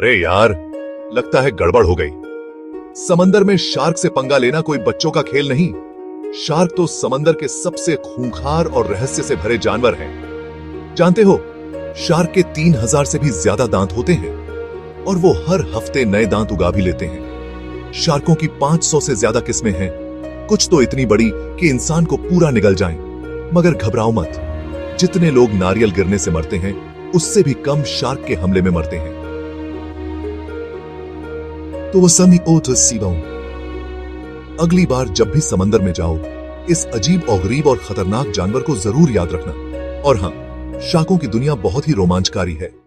अरे यार, लगता है गड़बड़ हो गई। समंदर में शार्क से पंगा लेना कोई बच्चों का खेल नहीं। शार्क तो समंदर के सबसे खूंखार और रहस्य से भरे जानवर हैं। जानते हो, शार्क के 3000 से भी ज्यादा दांत होते हैं और वो हर हफ्ते नए दांत उगा भी लेते हैं। शार्कों की 500 से ज्यादा किस्में हैं, कुछ तो इतनी बड़ी कि इंसान को पूरा निगल जाएं। मगर घबराओ मत, जितने लोग नारियल गिरने से मरते हैं उससे भी कम शार्क के हमले में मरते हैं। तो वो समी सीबाऊ, अगली बार जब भी समंदर में जाओ, इस अजीब और गरीब और खतरनाक जानवर को जरूर याद रखना। और हां, शार्कों की दुनिया बहुत ही रोमांचकारी है।